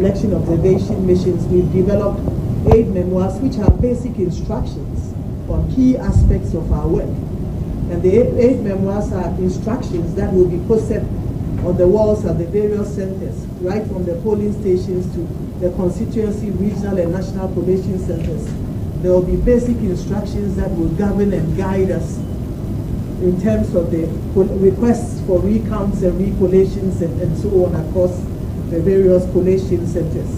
election observation missions, we've developed 8 memoirs which are basic instructions on key aspects of our work. And the 8 memoirs are instructions that will be posted on the walls at the various centers, right from the polling stations to the constituency, regional and national collation centers. There will be basic instructions that will govern and guide us in terms of the requests for recounts and recollations and so on across the various collation centers.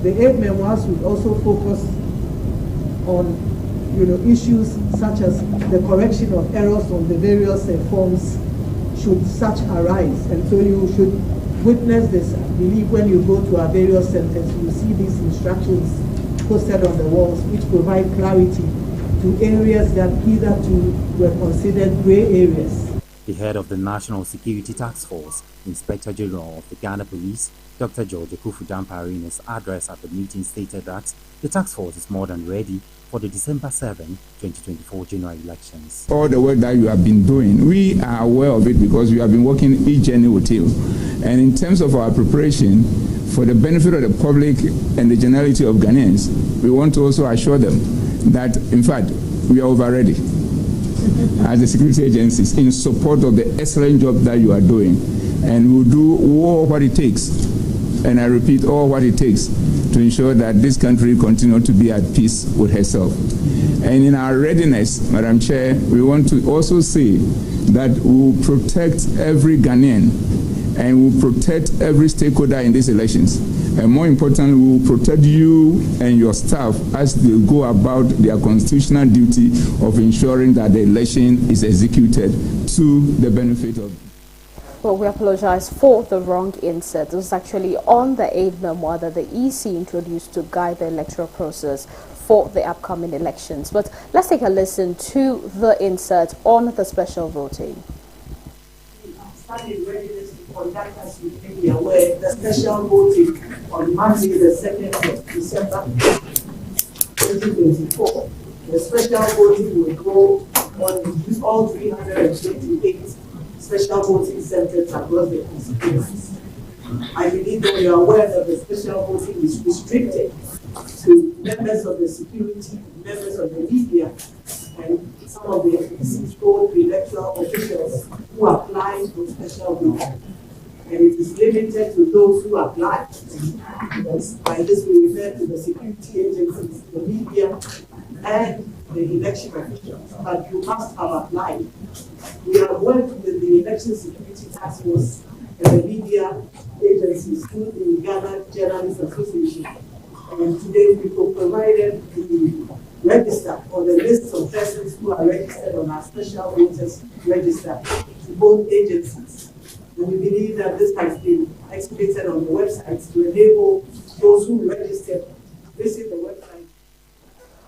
The 8 memoirs will also focus on issues such as the correction of errors on the various forms should such arise. And so you should witness this. I believe when you go to our various centers, you will see these instructions posted on the walls which provide clarity to areas that hitherto were considered gray areas. The head of the National Security Task Force, Inspector General of the Ghana Police, Dr. George Akuffo-Dampare, in his address at the meeting stated that the task force is more than ready for the December 7, 2024 general elections. All the work that you have been doing, we are aware of it because we have been working each journey with you. And in terms of our preparation, for the benefit of the public and the generality of Ghanaians, we want to also assure them that, in fact, we are over ready as the security agencies in support of the excellent job that you are doing. And we'll do all what it takes, and I repeat, all what it takes to ensure that this country continues to be at peace with herself. And in our readiness, Madam Chair, we want to also say that we will protect every Ghanaian and we will protect every stakeholder in these elections. And more importantly, we will protect you and your staff as they go about their constitutional duty of ensuring that the election is executed to the benefit of. Well, we apologize for the wrong insert. This was actually on the 8 memoir that the EC introduced to guide the electoral process for the upcoming elections. But let's take a listen to the insert on the special voting. Standing readiness to conduct, as you may be aware, the special voting on Monday, the 2nd of December 2024. The special voting will go on all 328 special voting centers across the constituencies. I believe that you are aware that the special voting is restricted to members of the security, members of the media, and some of the so-called electoral officials who apply for special voting. And it is limited to those who apply. Yes, by this we refer to the security agencies, the media, and the election officials. But you must have applied. We have worked with the Election Security Task Force and the media agencies through the Ghana Journalists Association. And today we provided the register or the list of persons who are registered on our special voters register to both agencies. And we believe that this has been executed on the websites to enable those who registered to visit the website.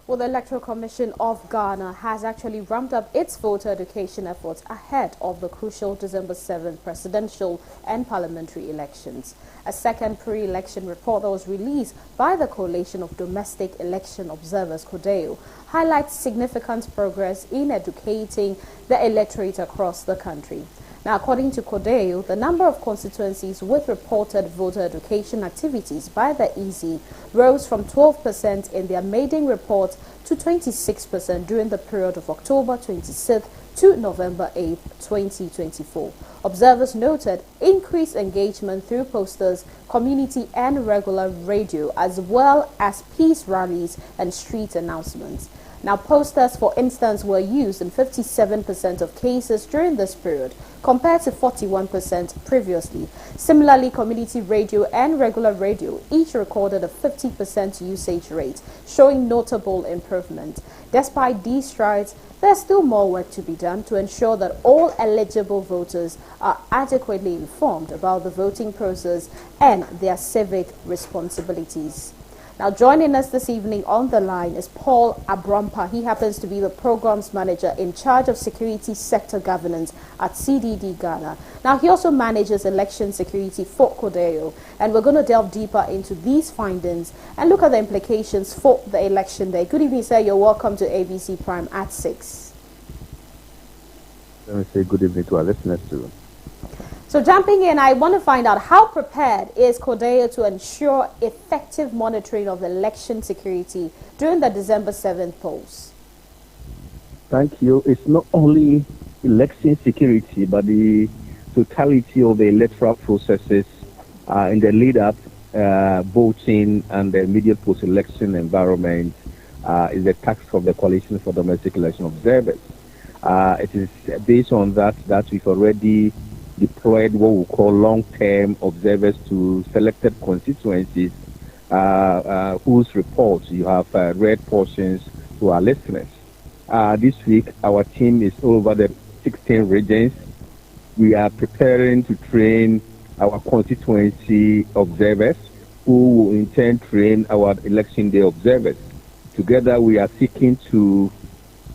Well, the Electoral Commission of Ghana has actually ramped up its voter education efforts ahead of the crucial December 7th presidential and parliamentary elections. A second pre-election report that was released by the Coalition of Domestic Election Observers, CODEO, highlights significant progress in educating the electorate across the country. Now, according to CODEO, the number of constituencies with reported voter education activities by the EC rose from 12% in their maiden report to 26% during the period of October 26th to November 8th, 2024. Observers noted increased engagement through posters, community and regular radio, as well as peace rallies and street announcements. Now, posters, for instance, were used in 57% of cases during this period, compared to 41% previously. Similarly, community radio and regular radio each recorded a 50% usage rate, showing notable improvement. Despite these strides, there's still more work to be done to ensure that all eligible voters are adequately informed about the voting process and their civic responsibilities. Now, joining us this evening on the line is Paul Abrampa. He happens to be the Programs Manager in charge of Security Sector Governance at CDD Ghana. Now, he also manages election security for CODEO, and we're going to delve deeper into these findings and look at the implications for the election day. Good evening, sir. You're welcome to ABC Prime at 6. Let me say good evening to our listeners too. So jumping in, I want to find out how prepared is CODEO to ensure effective monitoring of election security during the December 7th polls? Thank you. It's not only election security, but the totality of the electoral processes in the lead-up, voting, and the immediate post-election environment is the task of the Coalition for Domestic Election Observers. It is based on that we've already deployed what we call long-term observers to selected constituencies whose reports you have read portions to our listeners. This week, our team is over the 16 regions. We are preparing to train our constituency observers, who will in turn train our election day observers. Together, we are seeking to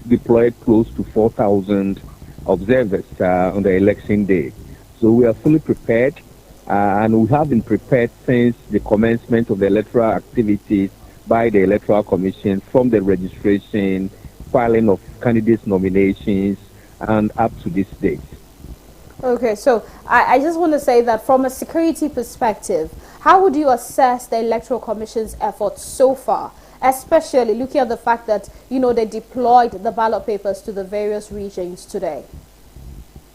deploy close to 4,000 observers on the election day. So we are fully prepared, and we have been prepared since the commencement of the electoral activities by the Electoral Commission, from the registration, filing of candidates' nominations, and up to this date. Okay, so I just want to say that from a security perspective, how would you assess the Electoral Commission's efforts so far, especially looking at the fact that, they deployed the ballot papers to the various regions today?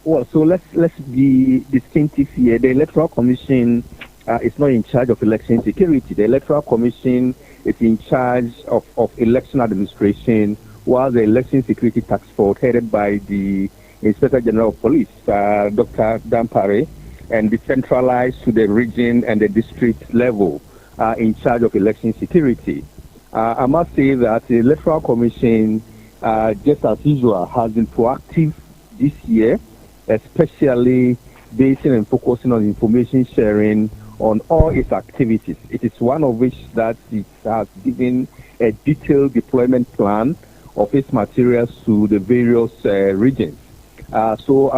Well, so let's be distinctive here. The Electoral Commission is not in charge of election security. The Electoral Commission is in charge of election administration, while the Election Security Task Force, headed by the Inspector General of Police, Dr. Dampare, and decentralized to the region and the district level, in charge of election security. I must say that the Electoral Commission, just as usual, has been proactive this year, especially basing and focusing on information sharing on all its activities. It is one of which that it has given a detailed deployment plan of its materials to the various regions. So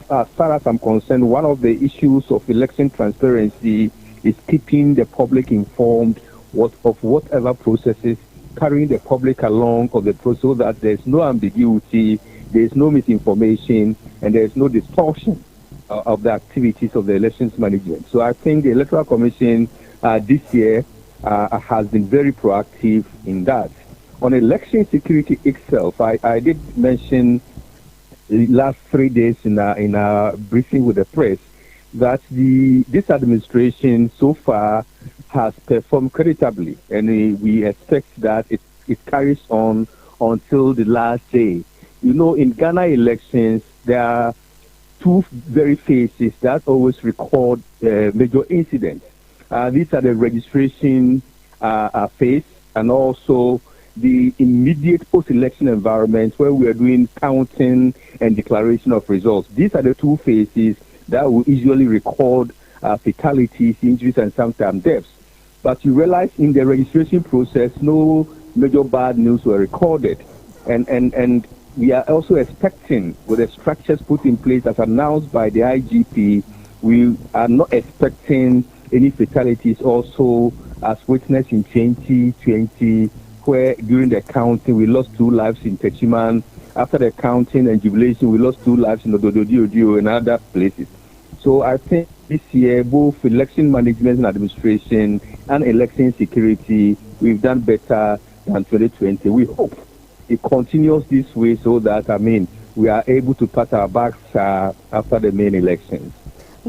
as far as I'm concerned, one of the issues of election transparency is keeping the public informed of whatever processes, carrying the public along of the process so that there's no ambiguity, there's no misinformation, and there's no distortion of the activities of the elections management. So I think the Electoral Commission this year has been very proactive in that. On election security itself, I did mention the last 3 days in a briefing with the press that this administration so far has performed creditably, and we expect that it carries on until the last day. In Ghana elections, there are two very phases that always record major incidents. These are the registration phase and also the immediate post-election environment where we are doing counting and declaration of results. These are the two phases that will usually record fatalities, injuries, and sometimes deaths. But you realize in the registration process, no major bad news were recorded. And we are also expecting, with the structures put in place as announced by the IGP, we are not expecting any fatalities also as witnessed in 2020, where during the counting we lost 2 lives in Techiman. After the counting and jubilation, we lost 2 lives in Ododio and other places. So I think this year, both election management and administration and election security, we've done better than 2020. We hope it continues this way so that, we are able to pat our backs after the main elections.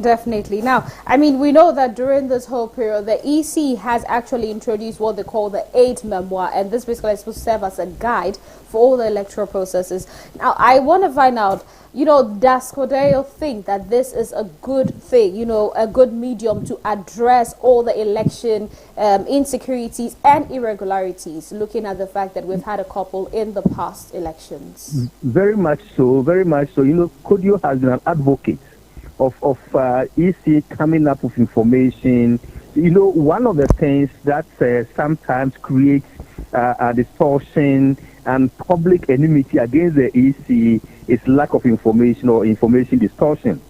Definitely. Now, we know that during this whole period, the EC has actually introduced what they call the 8 memoir, and this basically is supposed to serve as a guide for all the electoral processes. Now, I want to find out, does CODEO think that this is a good thing, a good medium to address all the election insecurities and irregularities, looking at the fact that we've had a couple in the past elections? Very much so, very much so. CODEO has been an advocate of EC coming up with information. One of the things that sometimes creates a distortion and public enmity against the EC is lack of information or information distortion.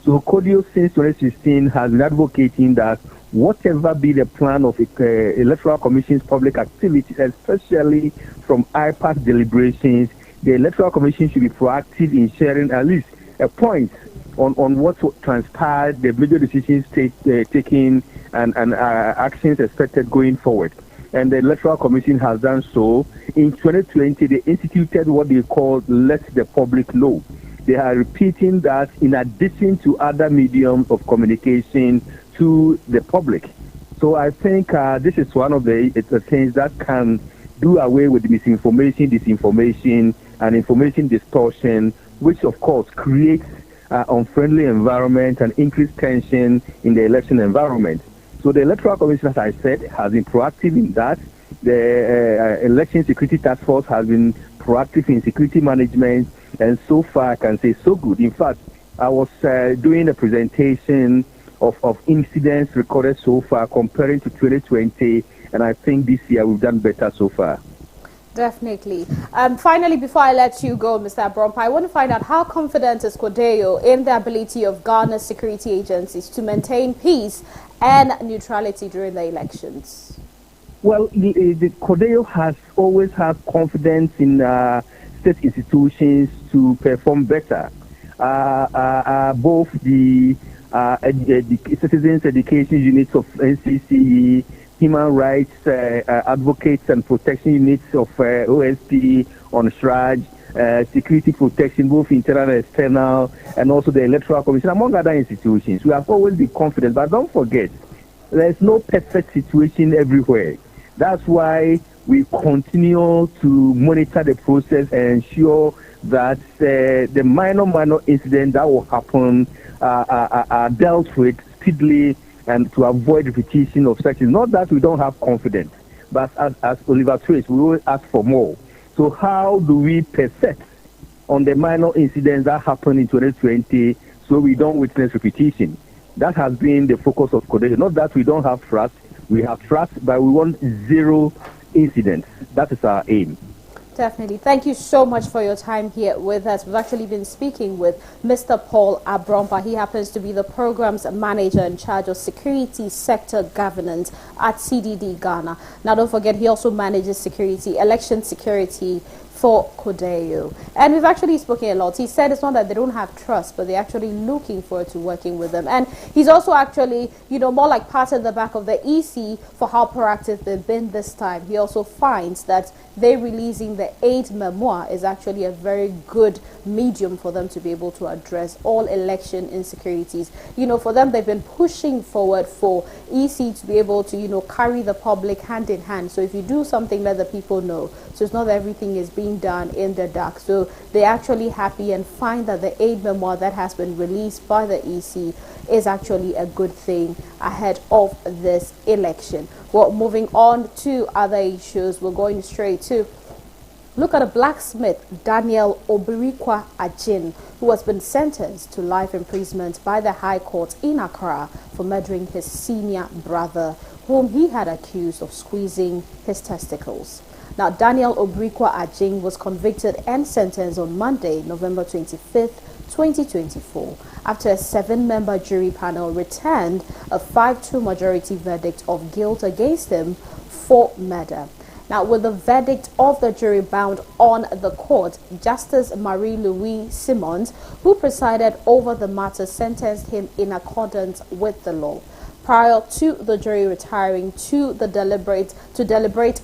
So CODEO since 2016 has been advocating that whatever be the plan of Electoral Commission's public activities, especially from IPAC deliberations, the Electoral Commission should be proactive in sharing at least a point on what transpired, the major decisions taken, and actions expected going forward. And the Electoral Commission has done so. In 2020, they instituted what they called Let the Public Know. They are repeating that in addition to other mediums of communication to the public. So I think this is one of the things that can do away with misinformation, disinformation, and information distortion, which of course creates unfriendly environment and increased tension in the election environment. So the Electoral Commission, as I said, has been proactive in that. The Election Security Task Force has been proactive in security management, and so far I can say so good. In fact, I was doing a presentation of incidents recorded so far comparing to 2020, and I think this year we've done better so far. Definitely. Finally, before I let you go, Mr. Abrompa, I want to find out how confident is CODEO in the ability of Ghana's security agencies to maintain peace and neutrality during the elections? Well, the CODEO has always had confidence in state institutions to perform better. Both the Citizens Education Units of NCCE, Human Rights Advocates and Protection Units of OSP on SRAJ, security protection, both internal and external, and also the Electoral Commission, among other institutions. We have always been confident, but don't forget, there's no perfect situation everywhere. That's why we continue to monitor the process and ensure that the minor incidents that will happen are dealt with speedily and to avoid repetition of such. It's not that we don't have confidence, but as Oliver Twist, we will ask for more. So how do we perfect on the minor incidents that happened in 2020 so we don't witness repetition? That has been the focus of CODEO. Not that we don't have trust, we have trust, but we want zero incidents. That is our aim. Definitely. Thank you so much for your time here with us. We've actually been speaking with Mr. Paul Abrompa. He happens to be the Programs Manager in charge of Security Sector Governance at CDD Ghana. Now, don't forget, he also manages security, election security for CODEO. And we've actually spoken a lot. He said it's not that they don't have trust, but they're actually looking forward to working with them. And he's also actually, more like patting the back of the EC for how proactive they've been this time. He also finds that they releasing the aid memoir is actually a very good medium for them to be able to address all election insecurities. For them, they've been pushing forward for EC to be able to, carry the public hand in hand. So if you do something, let the people know. So it's not that everything is being done in the dark. So they're actually happy and find that the aid memoir that has been released by the EC is actually a good thing ahead of this election. Well, moving on to other issues, we're going straight to look at a blacksmith, Daniel Obirikwa Ajin, who has been sentenced to life imprisonment by the High Court in Accra for murdering his senior brother, whom he had accused of squeezing his testicles. Now, Daniel Obirikwa Ajin was convicted and sentenced on Monday, November 25th, 2024, after a 7-member jury panel returned a 5-2 majority verdict of guilt against him for murder. Now, with the verdict of the jury bound on the court, Justice Marie-Louise Simmons, who presided over the matter, sentenced him in accordance with the law. Prior to the jury retiring to deliberate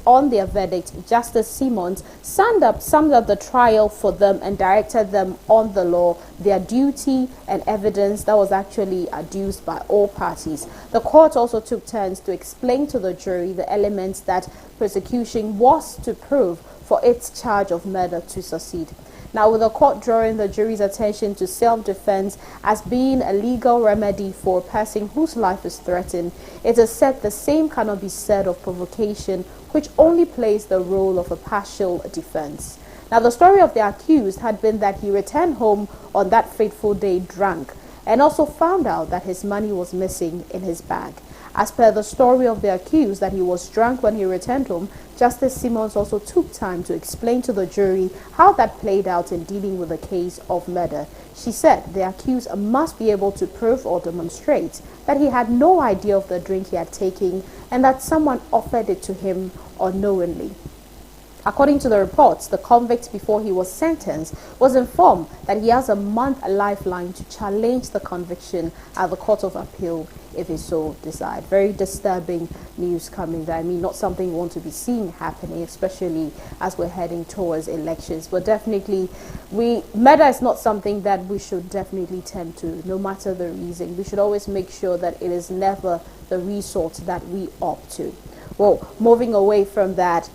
on their verdict, Justice Simmons summed up the trial for them and directed them on the law, their duty, and evidence that was actually adduced by all parties. The court also took turns to explain to the jury the elements that prosecution was to prove for its charge of murder to succeed. Now, with the court drawing the jury's attention to self-defense as being a legal remedy for a person whose life is threatened, it is said the same cannot be said of provocation, which only plays the role of a partial defense. Now, the story of the accused had been that he returned home on that fateful day drunk and also found out that his money was missing in his bag. As per the story of the accused that he was drunk when he returned home, Justice Simmons also took time to explain to the jury how that played out in dealing with the case of murder. She said the accused must be able to prove or demonstrate that he had no idea of the drink he had taken and that someone offered it to him unknowingly. According to the reports, the convict, before he was sentenced, was informed that he has a month lifeline to challenge the conviction at the Court of Appeal if he so desired. Very disturbing news coming there. I mean, not something we want to be seeing happening, especially as we're heading towards elections. But definitely, murder is not something that we should definitely tend to, no matter the reason. We should always make sure that it is never the resort that we opt to. Well, moving away from that,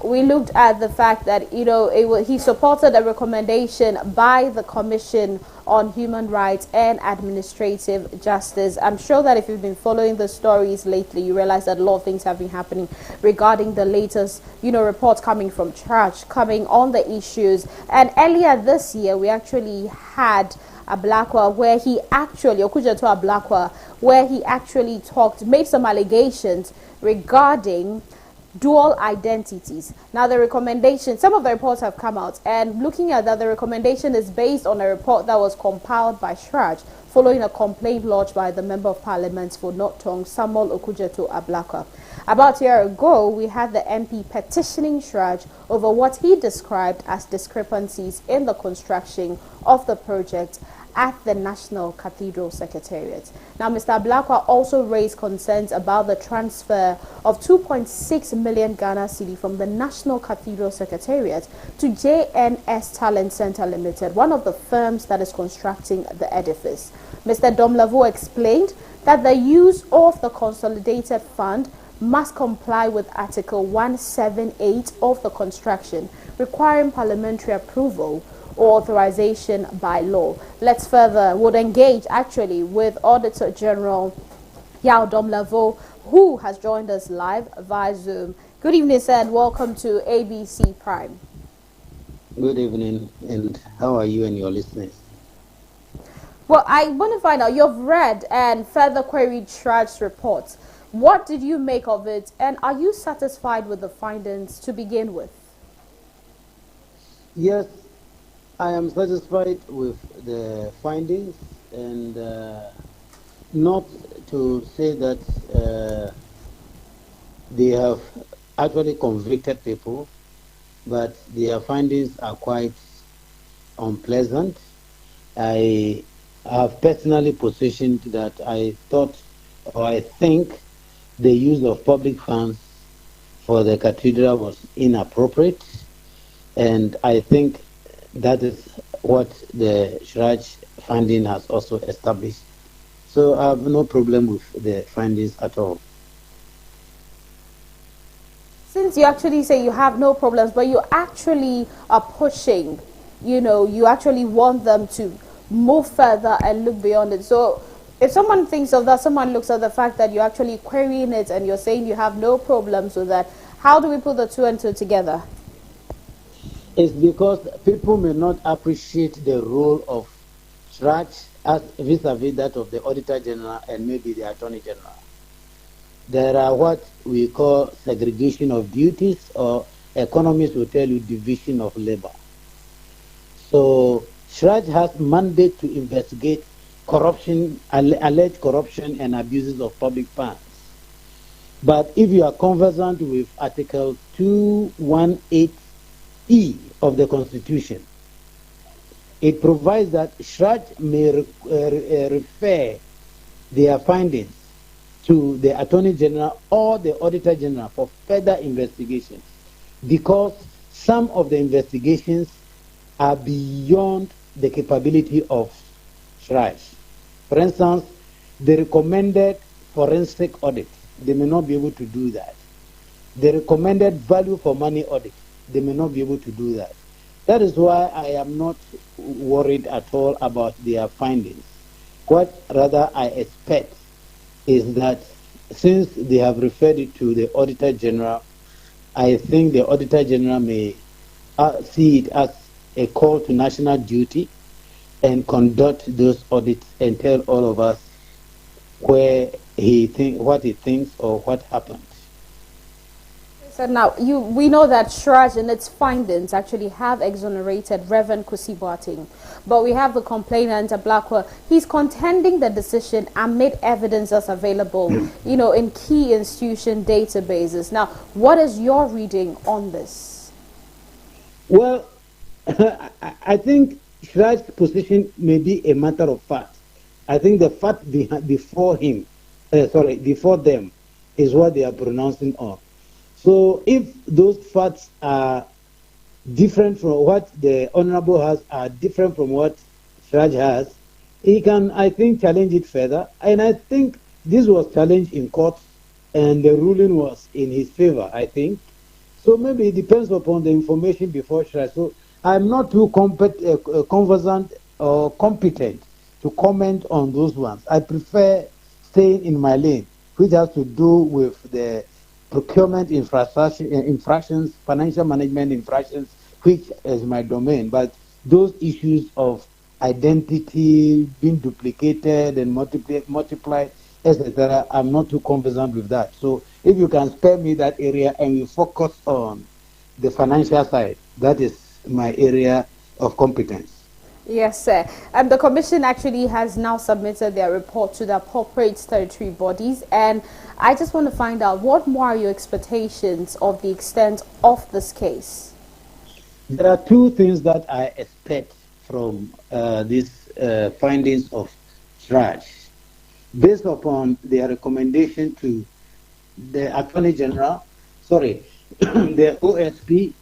we looked at the fact that, he supported a recommendation by the Commission on Human Rights and Administrative Justice. I'm sure that if you've been following the stories lately, you realize that a lot of things have been happening regarding the latest, reports coming from CHRAJ, coming on the issues. And earlier this year, we actually had Ablakwa, where he actually, Okujeto Ablakwa, where he actually made some allegations regarding dual identities. Now, the recommendation, some of the reports have come out, and looking at that, the recommendation is based on a report that was compiled by CHRAJ following a complaint lodged by the Member of Parliament for North Tongue, Samuel Okujeto Ablakwa. About a year ago, we had the MP petitioning CHRAJ over what he described as discrepancies in the construction of the project at the National Cathedral Secretariat. Now, Mr. Ablakwa also raised concerns about the transfer of 2.6 million Ghana cedi from the National Cathedral Secretariat to JNS Talent Center Limited, one of the firms that is constructing the edifice. Mr. Domlavo explained that the use of the consolidated fund must comply with Article 178 of the construction, requiring parliamentary approval or authorization by law. Would engage actually with Auditor General Yao Domlavo, who has joined us live via Zoom. Good evening, sir, and welcome to ABC Prime. Good evening, and how are you and your listeners? Well, I want to find out, you've read and further queried CHRAJ's reports. What did you make of it, and are you satisfied with the findings to begin with? Yes, I am satisfied with the findings, and not to say that they have actually convicted people, but their findings are quite unpleasant. I have personally positioned that I think the use of public funds for the cathedral was inappropriate, and I think that is what the CHRAJ finding has also established. So I have no problem with the findings at all. Since you actually say you have no problems, but you actually are pushing, you actually want them to move further and look beyond it. So if someone thinks of that, someone looks at the fact that you're actually querying it and you're saying you have no problems with that, how do we put the two and two together? It's because people may not appreciate the role of CHRAJ as vis-a-vis that of the Auditor General and maybe the Attorney General. There are what we call segregation of duties, or economists will tell you division of labor. So CHRAJ has mandate to investigate corruption, alleged corruption and abuses of public funds. But if you are conversant with Article 218E of the Constitution, it provides that CHRAJ may refer their findings to the Attorney General or the Auditor General for further investigations, because some of the investigations are beyond the capability of CHRAJ. For instance, the recommended forensic audit, they may not be able to do that. The recommended value for money audit, they may not be able to do that. That is why I am not worried at all about their findings. What rather I expect is that since they have referred it to the Auditor General, I think the Auditor General may see it as a call to national duty and conduct those audits and tell all of us what he thinks or what happened. So now, we know that CHRAJ in its findings actually have exonerated Reverend Kwesi Boateng, but we have the complainant, Ablakwa. He's contending the decision amid evidence that's available, in key institution databases. Now, what is your reading on this? Well, I think Shraj's position may be a matter of fact. I think the fact before him, before them, is what they are pronouncing on. So if those facts are different from what the Honorable has, are different from what Shraj has, he can, I think, challenge it further. And I think this was challenged in court, and the ruling was in his favor, I think. So maybe it depends upon the information before Shraj. So I'm not too conversant or competent to comment on those ones. I prefer staying in my lane, which has to do with the procurement infractions, financial management infractions, which is my domain. But those issues of identity being duplicated and multiplied, etc., I'm not too conversant with that. So if you can spare me that area and you focus on the financial side, that is my area of competence. Yes, sir. The Commission actually has now submitted their report to the appropriate statutory bodies, and I just want to find out, what more are your expectations of the extent of this case? There are two things that I expect from these findings of Shraj, based upon their recommendation to the Attorney General, the OSP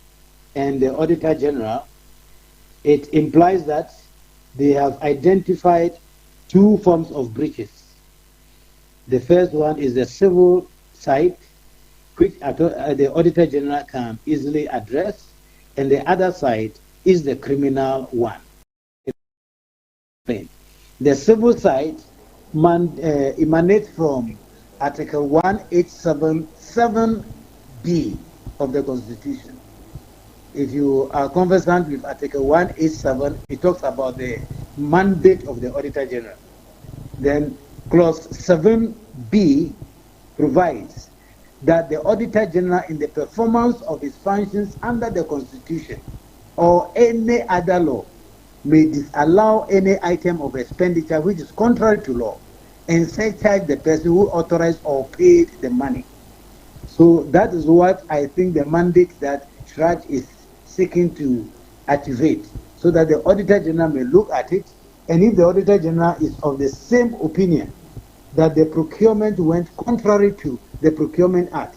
and the Auditor General. It implies that they have identified two forms of breaches. The first one is the civil side, which the Auditor General can easily address, and the other side is the criminal one. The civil side emanates from Article 187(7)(b) of the Constitution. If you are conversant with Article 187, it talks about the mandate of the Auditor General. Then Clause 7(b) provides that the Auditor General, in the performance of his functions under the Constitution or any other law, may disallow any item of expenditure which is contrary to law and surcharge the person who authorized or paid the money. So that is what I think the mandate that Shraj is seeking to activate, so that the Auditor General may look at it, and if the Auditor General is of the same opinion that the procurement went contrary to the Procurement Act,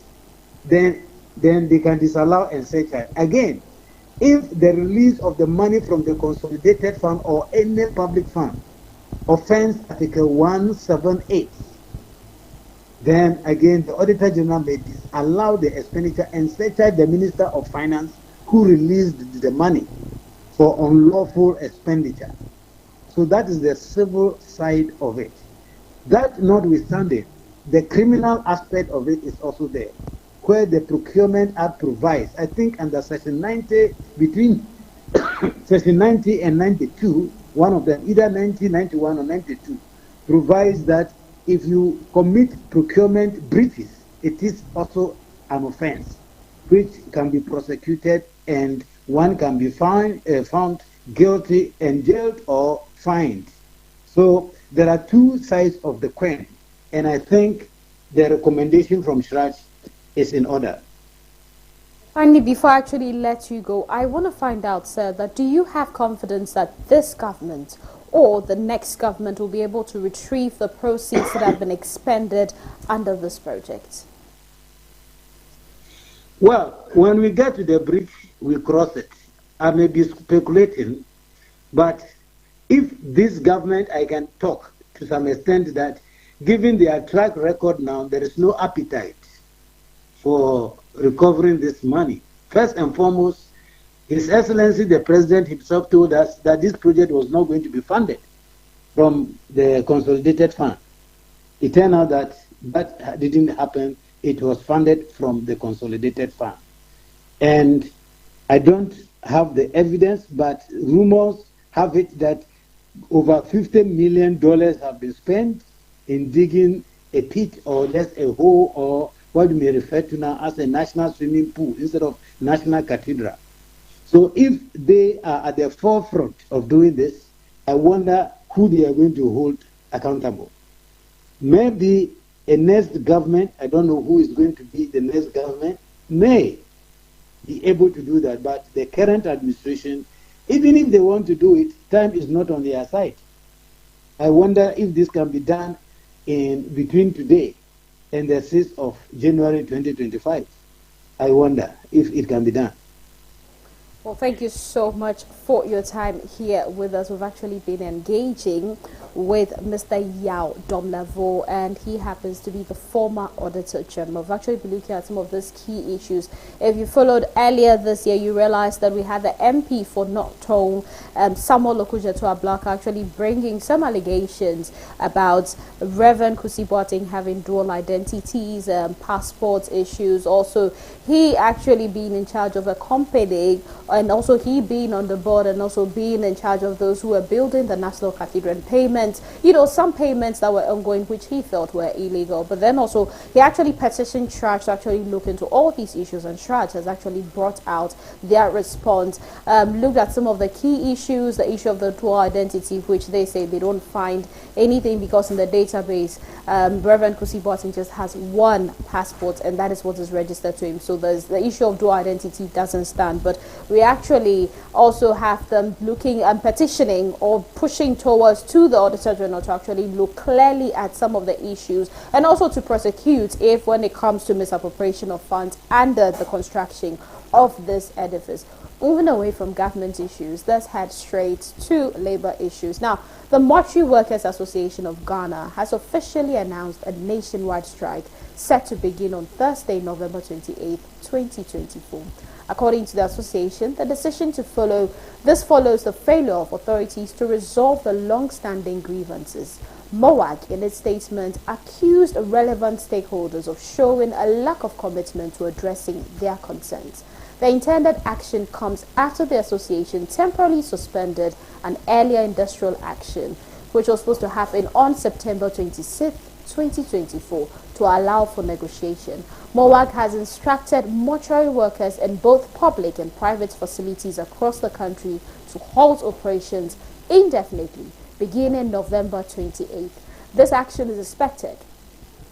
then they can disallow and surcharge. Again, if the release of the money from the consolidated fund or any public fund offends Article 178, then again the Auditor General may disallow the expenditure and surcharge the Minister of Finance who released the money for unlawful expenditure. So that is the civil side of it. That notwithstanding, the criminal aspect of it is also there, where the Procurement Act provides, I think under Section 90, between Section 90 and 92, one of them, either 90, 91 or 92, provides that if you commit procurement breaches, it is also an offense which can be prosecuted, and one can be found guilty and jailed or fined. So there are two sides of the coin, and I think the recommendation from Shraj is in order. Finally, before I actually let you go, I want to find out, sir, that do you have confidence that this government or the next government will be able to retrieve the proceeds that have been expended under this project? Well, when we get to the bridge, we cross it. I may be speculating, but if this government, I can talk to some extent that given their track record now, there is no appetite for recovering this money. First and foremost, His Excellency the President himself told us that this project was not going to be funded from the consolidated fund. It turned out that that didn't happen. It was funded from the consolidated fund. And I don't have the evidence, but rumors have it that over $50 million have been spent in digging a pit or just a hole, or what we may refer to now as a national swimming pool instead of national cathedral. So if they are at the forefront of doing this, I wonder who they are going to hold accountable. Maybe a next government, I don't know who is going to be the next government, may be able to do that. But the current administration, even if they want to do it, time is not on their side. I wonder if this can be done in between today and the 6th of January 2025. I wonder if it can be done. Well, thank you so much for your time here with us. We've actually been engaging with Mr. Yao Domlavo, and he happens to be the former Auditor General. We've actually been looking at some of these key issues. If you followed earlier this year, you realized that we had the MP for North Tone, Samuel Okujeto-Ablaka, actually bringing some allegations about Reverend Kusi Boateng having dual identities, passport issues. Also, he actually being in charge of a company, and also he being on the board and also being in charge of those who are building the National Cathedral, and payments, some payments that were ongoing which he felt were illegal. But then also he actually petitioned Shraj to actually look into all these issues, and Shraj has actually brought out their response, looked at some of the key issues, the issue of the dual identity, which they say they don't find anything because in the database Reverend Kusi Boateng just has one passport, and that is what is registered to him. So there's the issue of dual identity doesn't stand. But we actually also have them looking and petitioning or pushing towards to the Auditor General to actually look clearly at some of the issues, and also to prosecute if when it comes to misappropriation of funds under the construction of this edifice. Moving away from government issues, let's head straight to labor issues. Now, the Mortuary Workers Association of Ghana has officially announced a nationwide strike set to begin on Thursday, November 28, 2024. According to the association, the decision follows the failure of authorities to resolve the long-standing grievances. MOAG, in its statement, accused relevant stakeholders of showing a lack of commitment to addressing their concerns. The intended action comes after the association temporarily suspended an earlier industrial action, which was supposed to happen on September 26, 2024, to allow for negotiation. MOAG has instructed mortuary workers in both public and private facilities across the country to halt operations indefinitely, beginning November 28th. This action is expected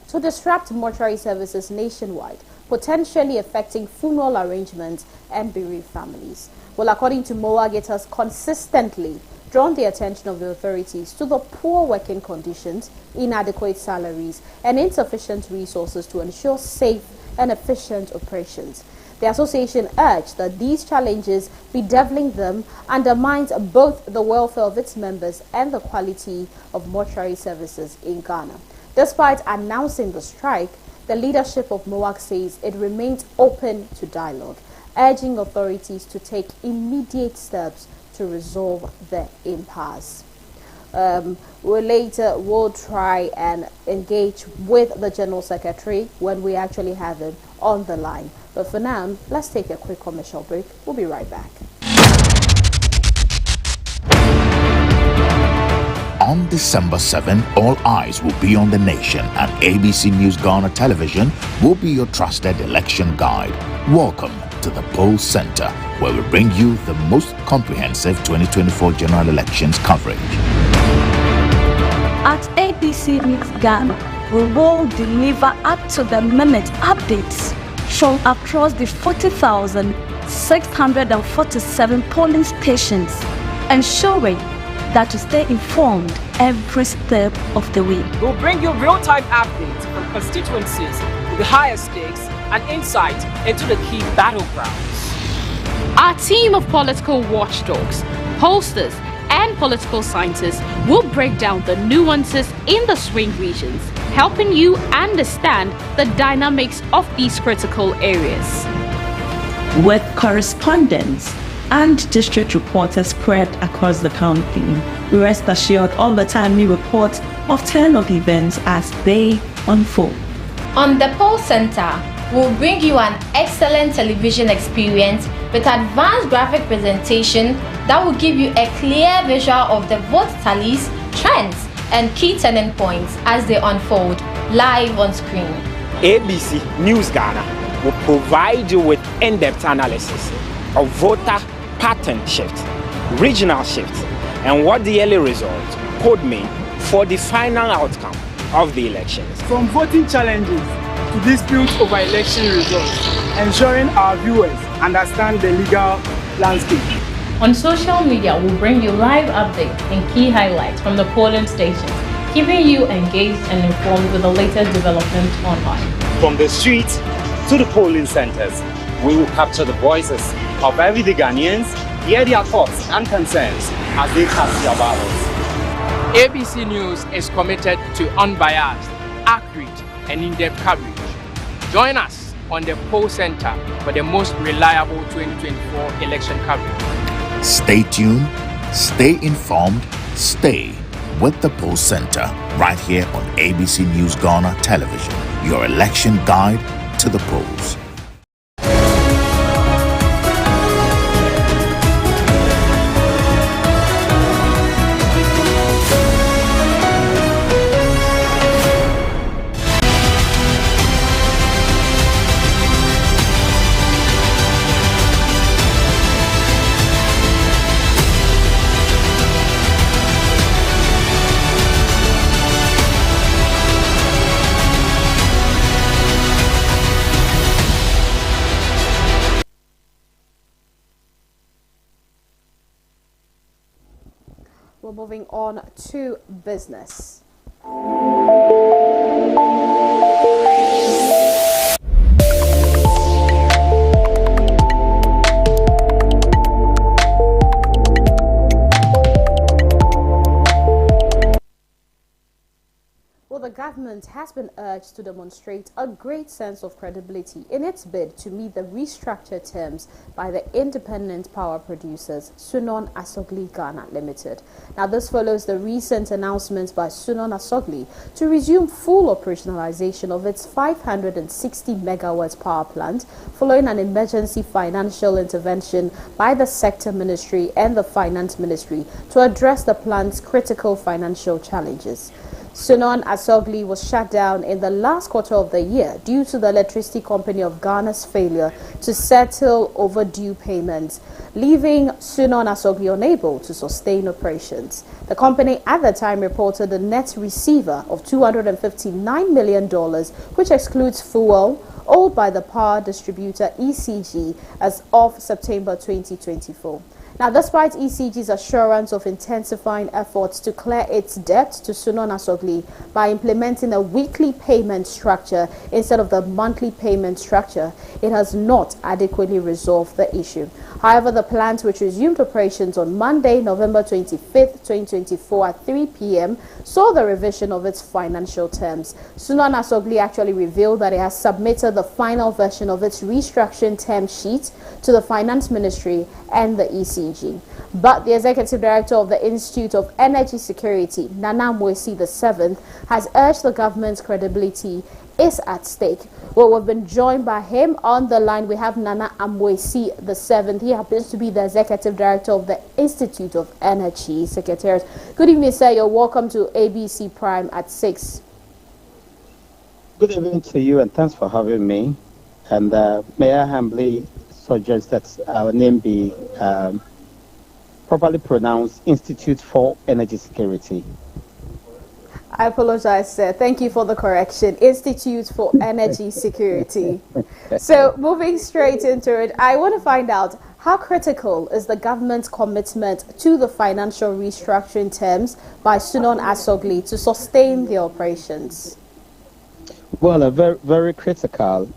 to disrupt mortuary services nationwide, potentially affecting funeral arrangements and bereaved families. Well, according to MOAG, it has consistently drawn the attention of the authorities to the poor working conditions, inadequate salaries, and insufficient resources to ensure safe and efficient operations. The association urged that these challenges, bedeviling them, undermines both the welfare of its members and the quality of mortuary services in Ghana. Despite announcing the strike, the leadership of MOAG says it remains open to dialogue, urging authorities to take immediate steps to resolve the impasse. We'll try and engage with the General Secretary when we actually have him on the line. But for now, let's take a quick commercial break. We'll be right back. On December 7, all eyes will be on the nation, and ABC News Ghana Television will be your trusted election guide. Welcome to the Poll Center, where we bring you the most comprehensive 2024 general elections coverage. At ABC News Ghana, we will deliver up-to-the-minute updates from across the 40,647 polling stations, ensuring that you stay informed every step of the way. We'll bring you real-time updates from constituencies with the highest stakes and insight into the key battlegrounds. Our team of political watchdogs, pollsters, and political scientists will break down the nuances in the swing regions, helping you understand the dynamics of these critical areas. With correspondents and district reporters spread across the country, we rest assured all the timely reports of turn of events as they unfold. On the Poll Center, we'll bring you an excellent television experience with advanced graphic presentation that will give you a clear visual of the vote tallies, trends, and key turning points as they unfold live on screen. ABC News Ghana will provide you with in-depth analysis of voter pattern shifts, regional shifts, and what the early results could mean for the final outcome of the elections. From voting challenges to disputes over election results, ensuring our viewers understand the legal landscape. On social media, we'll bring you live updates and key highlights from the polling stations, keeping you engaged and informed with the latest developments online. From the streets to the polling centers, we will capture the voices of everyday Ghanaians, hear their thoughts and concerns as they cast their ballots. ABC News is committed to unbiased, accurate, and in-depth coverage. Join us on the Poll Center for the most reliable 2024 election coverage. Stay tuned, stay informed, stay with the Poll Center right here on ABC News Ghana Television, your election guide to the polls. We're moving on to business. The government has been urged to demonstrate a great sense of credibility in its bid to meet the restructured terms by the independent power producers Sunon Asogli Ghana Limited. Now, this follows the recent announcements by Sunon Asogli to resume full operationalization of its 560 megawatts power plant following an emergency financial intervention by the sector ministry and the finance ministry to address the plant's critical financial challenges. Sunon Asogli was shut down in the last quarter of the year due to the Electricity Company of Ghana's failure to settle overdue payments, leaving Sunon Asogli unable to sustain operations. The company at the time reported a net receiver of $259 million, which excludes fuel owed by the power distributor ECG as of September 2024. Now, despite ECG's assurance of intensifying efforts to clear its debt to Sunon Asogli by implementing a weekly payment structure instead of the monthly payment structure, it has not adequately resolved the issue. However, the plant, which resumed operations on Monday, November 25th, 2024 at 3 p.m., saw the revision of its financial terms. Sunon Asogli actually revealed that it has submitted the final version of its restructuring term sheet to the Finance Ministry and the ECG. But the Executive Director of the Institute of Energy Security, Nana Amoasi VII, has urged the government's credibility is at stake. Well, we've been joined by him on the line. We have Nana Amoasi VII. He happens to be the Executive Director of the Institute of Energy Secretariat. Good evening, sir. You're welcome to ABC Prime at 6. Good evening to you, and thanks for having me. And may I humbly suggest that our name be properly pronounced Institute for Energy Security. I apologize, sir. Thank you for the correction. Institute for Energy Security. So, moving straight into it, I want to find out how critical is the government's commitment to the financial restructuring terms by Sunon Asogli to sustain the operations? Well, very, very critical.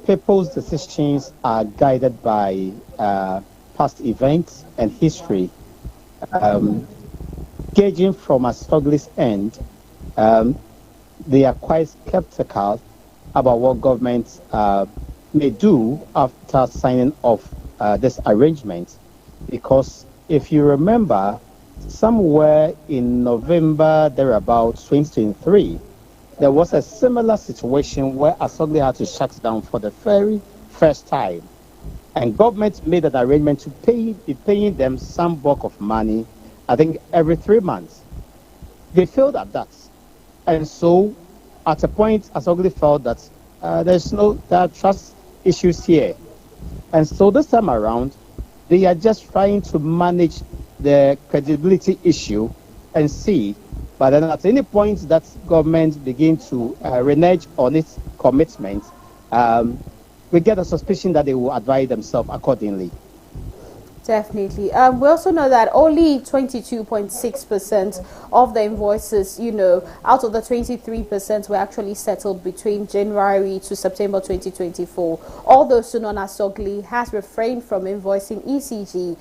People's decisions are guided by past events and history. Gauging from Asogli's end, they are quite skeptical about what government may do after signing off this arrangement, because if you remember, somewhere in November, thereabouts 2023, there was a similar situation where Asogli had to shut down for the very first time. And government made an arrangement to be paying them some bulk of money, I think every 3 months. They failed at that. And so at a point, Asogli felt that there are trust issues here. And so this time around, they are just trying to manage the credibility issue and see But then at any point that government begin to renege on its commitment, we get a suspicion that they will advise themselves accordingly. Definitely. We also know that only 22.6% of the invoices, out of the 23% were actually settled between January to September 2024. Although Sunon Asogli has refrained from invoicing ECG,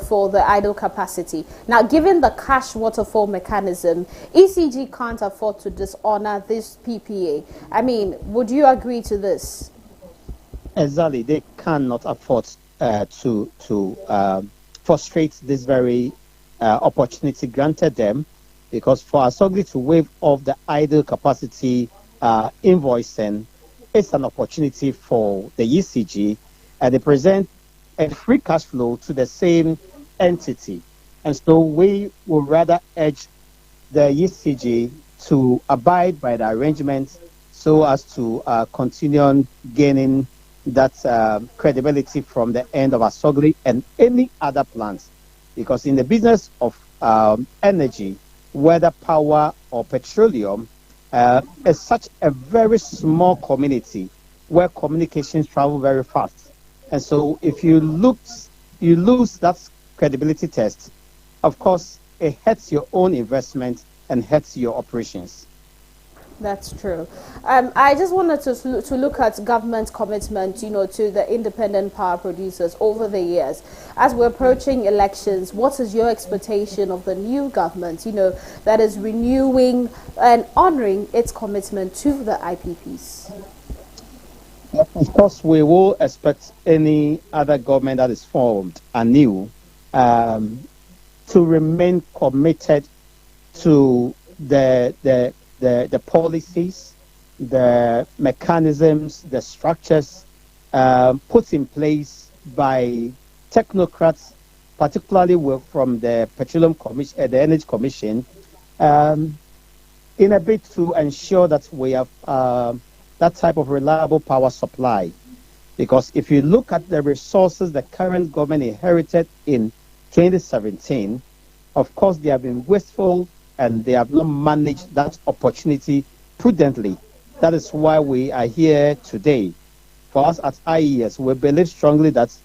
for the idle capacity. Now, given the cash waterfall mechanism, ECG can't afford to dishonor this PPA. I mean, would you agree to this? Exactly. They cannot afford to frustrate this very opportunity granted them, because for Asogli to waive off the idle capacity invoicing, it's an opportunity for the ECG, and they present a free cash flow to the same entity. And so we would rather urge the ECG to abide by the arrangement so as to continue on gaining that credibility from the end of Asogli and any other plants. Because in the business of energy, whether power or petroleum, is such a very small community where communications travel very fast. And so if you lose that credibility test, of course, it hurts your own investment and hurts your operations. That's true. I just wanted to look at government commitment, to the independent power producers over the years. As we're approaching elections, what is your expectation of the new government, that is renewing and honoring its commitment to the IPPs? Of course, we will expect any other government that is formed anew to remain committed to the policies, the mechanisms, the structures put in place by technocrats, particularly from the Petroleum Commission, the Energy Commission, in a bid to ensure that we have that type of reliable power supply. Because if you look at the resources the current government inherited in 2017, of course they have been wasteful and they have not managed that opportunity prudently. That is why we are here today. For us at IES, we believe strongly that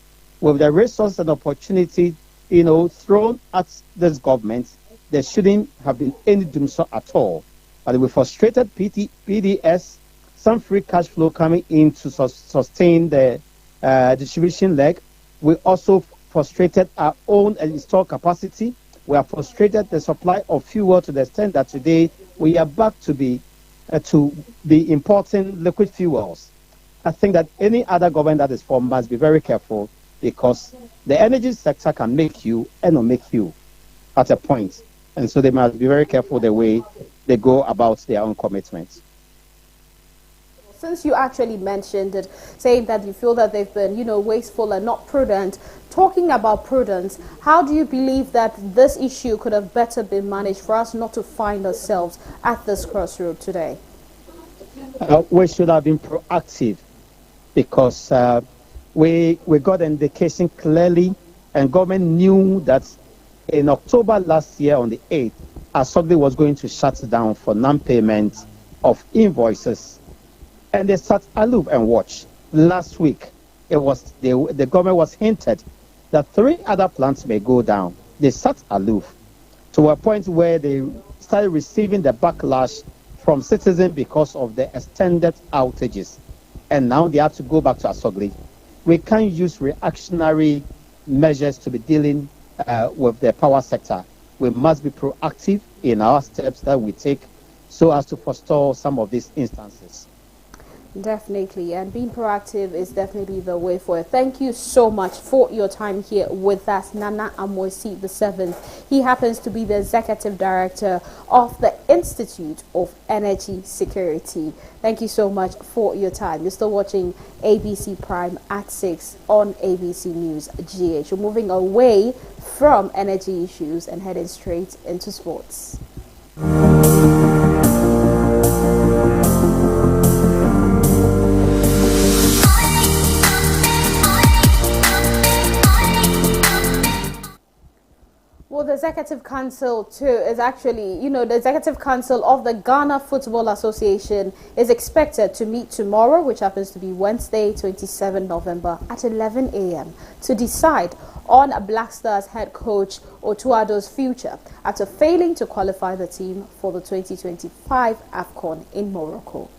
with the resources and opportunity, thrown at this government, there shouldn't have been any doomsday at all. But we frustrated PDS, some free cash flow coming in to sustain the distribution leg. We also frustrated our own install capacity. We have frustrated the supply of fuel to the extent that today we are back to be importing liquid fuels. I think that any other government that is formed must be very careful, because the energy sector can make you and not make you at a point. And so they must be very careful the way they go about their own commitments. Since you actually mentioned it, saying that you feel that they've been, wasteful and not prudent, talking about prudence, how do you believe that this issue could have better been managed for us not to find ourselves at this crossroad today? We should have been proactive, because we got an indication clearly, and government knew that in October last year on the 8th, Asogli was going to shut down for non-payment of invoices. And they sat aloof and watched. Last week, the government was hinted that 3 other plants may go down. They sat aloof to a point where they started receiving the backlash from citizens because of the extended outages. And now they have to go back to Asogli. We can't use reactionary measures to be dealing with the power sector. We must be proactive in our steps that we take so as to forestall some of these instances. Definitely, and being proactive is definitely the way forward. Thank you so much for your time here with us, Nana Amosi VII. He happens to be the Executive Director of the Institute of Energy Security. Thank you so much for your time. You're still watching ABC Prime at 6 on ABC News GH. We're moving away from energy issues and heading straight into sports. Well, the Executive Council too is actually, the Executive Council of the Ghana Football Association is expected to meet tomorrow, which happens to be Wednesday, 27 November at 11 a.m. to decide on Black Stars head coach Otuado's future after failing to qualify the team for the 2025 AFCON in Morocco.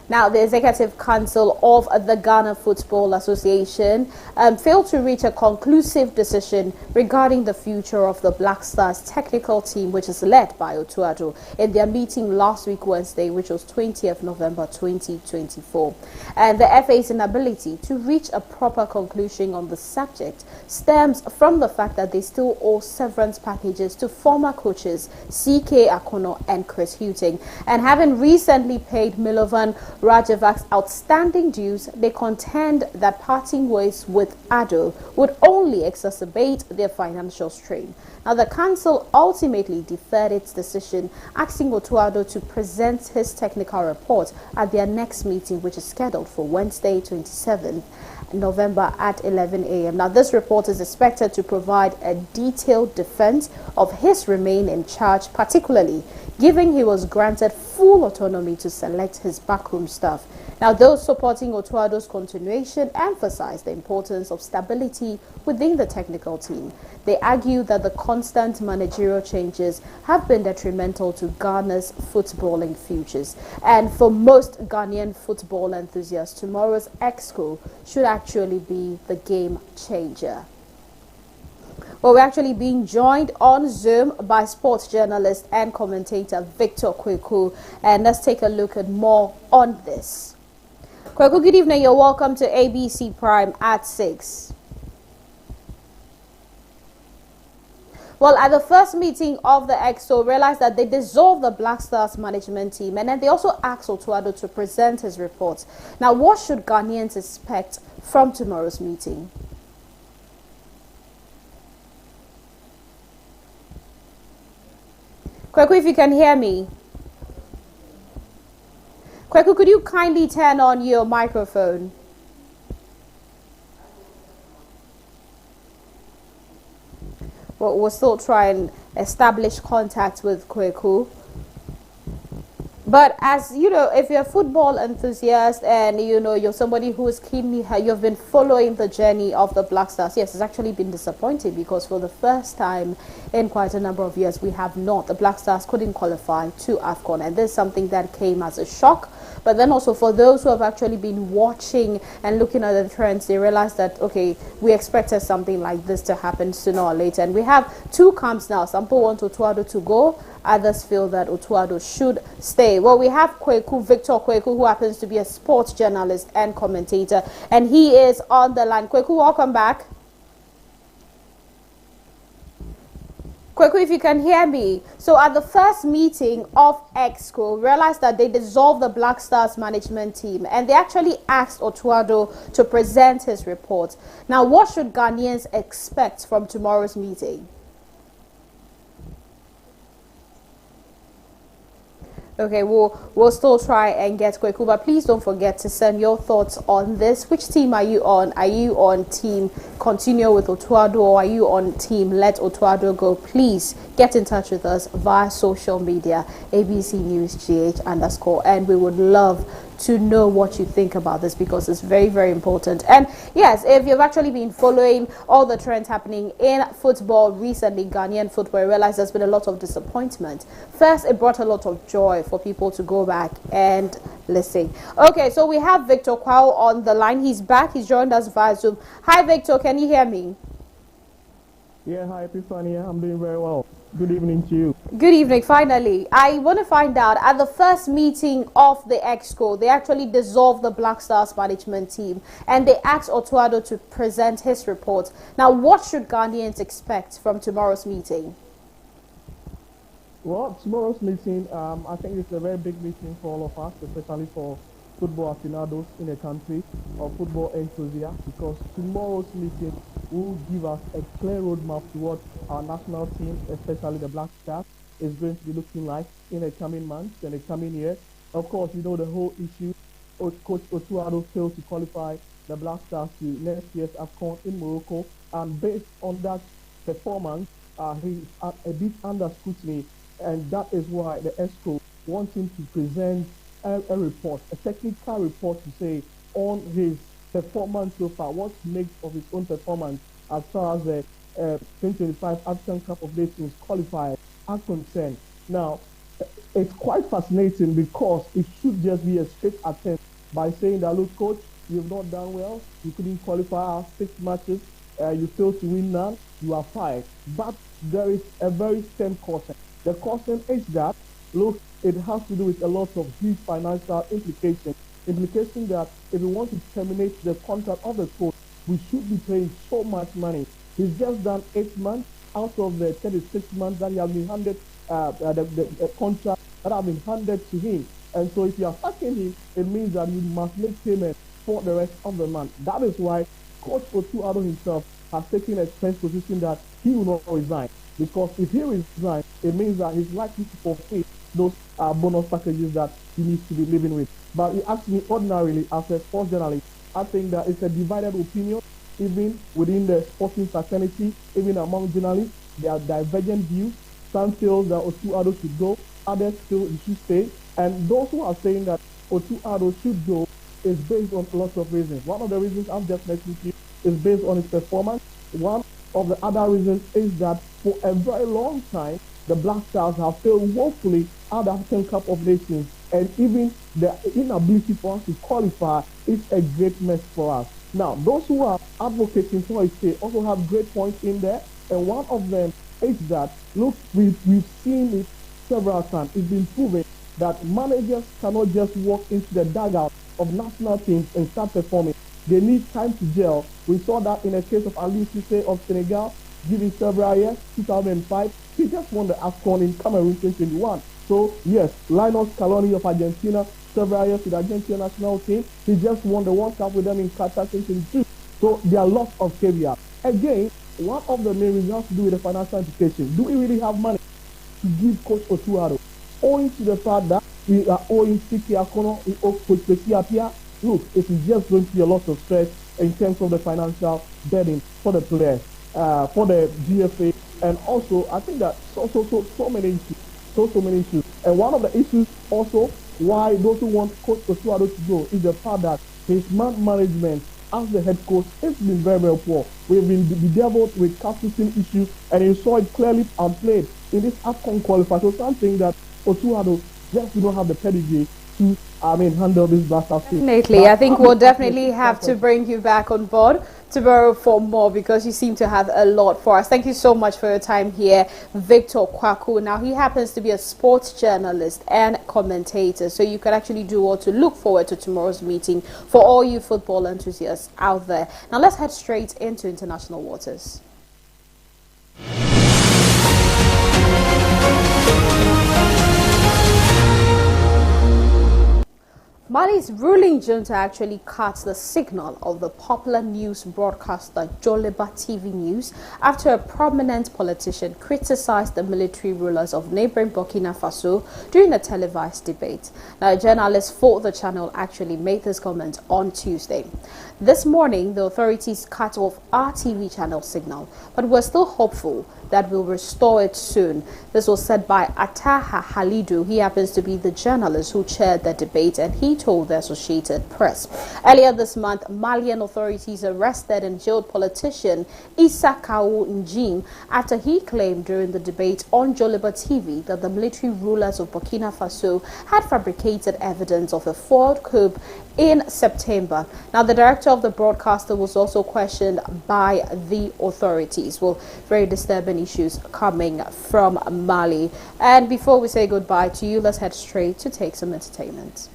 Now, the Executive Council of the Ghana Football Association failed to reach a conclusive decision regarding the future of the Black Stars technical team, which is led by Otuado, in their meeting last week, Wednesday, which was 20th November 2024. And the FA's inability to reach a proper conclusion on the subject stems from the fact that they still owe severance packages to former coaches CK Akono and Chris Hughting. And having recently paid Milovan Rajavac's outstanding dues, they contend that parting ways with Ado would only exacerbate their financial strain. Now, the council ultimately deferred its decision, asking Otuado to present his technical report at their next meeting, which is scheduled for Wednesday, 27th November at 11 a.m. Now, this report is expected to provide a detailed defense of his remain in charge, particularly given he was granted full autonomy to select his backroom staff. Now, those supporting Otuado's continuation emphasize the importance of stability within the technical team. They argue that the constant managerial changes have been detrimental to Ghana's footballing futures. And for most Ghanaian football enthusiasts, tomorrow's Exco should actually be the game changer. Well, we're actually being joined on Zoom by sports journalist and commentator Victor Kweku. And let's take a look at more on this. Kweku, good evening. You're welcome to ABC Prime at 6. Well, at the first meeting of the EXO, realized that they dissolved the Black Stars management team, and then they also asked Otuado to present his report. Now, what should Ghanaians expect from tomorrow's meeting? Kweku, if you can hear me. Kweku, could you kindly turn on your microphone? Well, we'll still try and establish contact with Kweku. But as you know, if you're a football enthusiast and you're somebody who is keenly, you've been following the journey of the Black Stars, yes, it's actually been disappointing because for the first time in quite a number of years, the Black Stars couldn't qualify to AFCON, and this is something that came as a shock. But then also for those who have actually been watching and looking at the trends, they realize that, okay, we expected something like this to happen sooner or later. And we have two camps now. Some people want Otuado to go. Others feel that Otuado should stay. Well, we have Kweku, Victor Kweku, who happens to be a sports journalist and commentator. And he is on the line. Kweku, welcome back. Kweku, if you can hear me. So at the first meeting of EXCO, realized that they dissolved the Black Stars management team, and they actually asked Otuado to present his report. Now, what should Ghanaians expect from tomorrow's meeting? Okay, we'll still try and get Kweku, but please don't forget to send your thoughts on this. Which team are you on? Are you on team continue with Otuado, or are you on team let Otuado go? Please get in touch with us via social media, ABC News GH _, and we would love to know what you think about this because it's very, very important. And yes, if you've actually been following all the trends happening in football recently, Ghanaian football, I realize there's been a lot of disappointment. First, it brought a lot of joy for people to go back and listen. Okay, so we have Victor Kwao on the line. He's back. He's joined us via Zoom. Hi, Victor. Can you hear me? Yeah, hi, Epiphania. I'm doing very well. Good evening to you. Good evening. Finally, I want to find out, at the first meeting of the EXCO, they actually dissolved the Black Stars management team and they asked Otuado to present his report. Now, what should Ghanaians expect from tomorrow's meeting? Well, tomorrow's meeting, I think it's a very big meeting for all of us, especially for football aficionados in the country or football enthusiasts, because tomorrow's meeting will give us a clear roadmap to what our national team, especially the Black Stars, is going to be looking like in the coming months and the coming year. Of course, you know the whole issue. Coach Otuado failed to qualify the Black Stars to next year's AFCON in Morocco, and based on that performance, he's a bit under scrutiny, and that is why the ESCO wants him to present a report, a technical report to say on his performance so far, what he makes of his own performance as far as the 2025 African Cup of Nations qualifiers are concerned. Now, it's quite fascinating because it should just be a straight attempt by saying that, look, coach, you've not done well, you couldn't qualify our 6 matches, you failed to win none, you are fired. But there is a very firm caution. The caution is that, look, it has to do with a lot of huge financial implications. Implication that if we want to terminate the contract of the coach, we should be paying so much money. He's just done 8 months out of the 36 months that he has been handed the contract that have been handed to him. And so if you are sacking him, it means that you must make payment for the rest of the month. That is why Coach Otto Addo himself has taken a firm position that he will not resign. Because if he resigns, it means that he's likely to forfeit those bonus packages that he needs to be living with. But you ask me ordinarily as a sports journalist, I think that it's a divided opinion, even within the sporting fraternity, even among journalists. There are divergent views. Some feel that Otto Addo should go, others feel he should stay. And those who are saying that Otto Addo should go is based on lots of reasons. One of the reasons I've just mentioned to you is based on his performance. One of the other reasons is that for a very long time, the Black Stars have failed woefully at the African Cup of Nations, and even the inability for us to qualify is a great mess for us. Now, those who are advocating for it also have great points in there, and one of them is that, look, we've seen it several times. It's been proven that managers cannot just walk into the dugout of national teams and start performing. They need time to gel. We saw that in the case of Aliou Cissé of Senegal, given several years, 2005. He just won the AFCON in Cameroon 2021. So, yes, Lionel Scaloni of Argentina, several years with the Argentina national team. He just won the World Cup with them in Qatar 2022. So, there are lots of caveats. Again, one of the main reasons has to do with the financial implication. Do we really have money to give Coach Otto Addo? Owing to the fact that we are owing Siki Akono, we owe Coach Kwesi Appiah. Look, it is just going to be a lot of stress in terms of the financial burden for the players, for the GFA, and also I think that so many issues. And one of the issues also why those who want Coach Otto Addo to go is the fact that his man management as the head coach has been very, very poor. We've been bedeviled with captaincy issues, and you saw it clearly outplayed in this AFCON qualifier. So something that Otto Addo just do not have the pedigree to handle this Black Stars team. Definitely. I think we'll definitely have to bring you back on board tomorrow for more, because you seem to have a lot for us. Thank you so much for your time here, Victor Kwaku. Now, he happens to be a sports journalist and commentator, so you can actually do all to look forward to tomorrow's meeting for all you football enthusiasts out there. Now, let's head straight into international waters. Mali's ruling junta actually cut the signal of the popular news broadcaster Joliba TV News after a prominent politician criticized the military rulers of neighboring Burkina Faso during a televised debate. Now, a journalist for the channel actually made this comment on Tuesday. This morning, the authorities cut off our TV channel signal, but we're still hopeful that will restore it soon. This was said by Ataha Halidou. He happens to be the journalist who chaired the debate, and he told the Associated Press. Earlier this month, Malian authorities arrested and jailed politician Issa Kaou Njim after he claimed during the debate on Joliba TV that the military rulers of Burkina Faso had fabricated evidence of a foiled coup in September. Now, the director of the broadcaster was also questioned by the authorities. Well, very disturbing issues coming from Mali. And before we say goodbye to you, let's head straight to take some entertainment.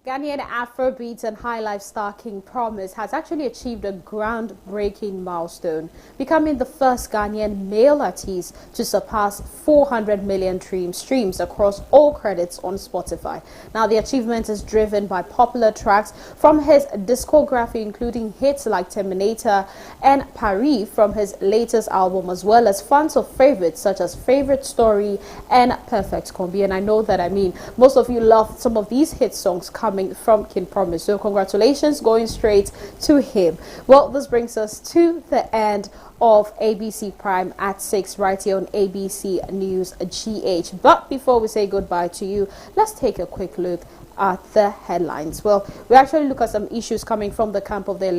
Ghanaian Afro Afrobeat and High Life star King Promise has actually achieved a groundbreaking milestone, becoming the first Ghanaian male artist to surpass 400 million streams across all credits on Spotify. Now, the achievement is driven by popular tracks from his discography, including hits like Terminator and Paris from his latest album, as well as fans of favorites such as Favorite Story and Perfect Combi. And I know that, most of you love some of these hit songs coming from King Promise. So congratulations going straight to him. Well, this brings us to the end of ABC Prime at 6 right here on ABC News GH. But before we say goodbye to you, let's take a quick look at the headlines. Well, we actually look at some issues coming from the camp of the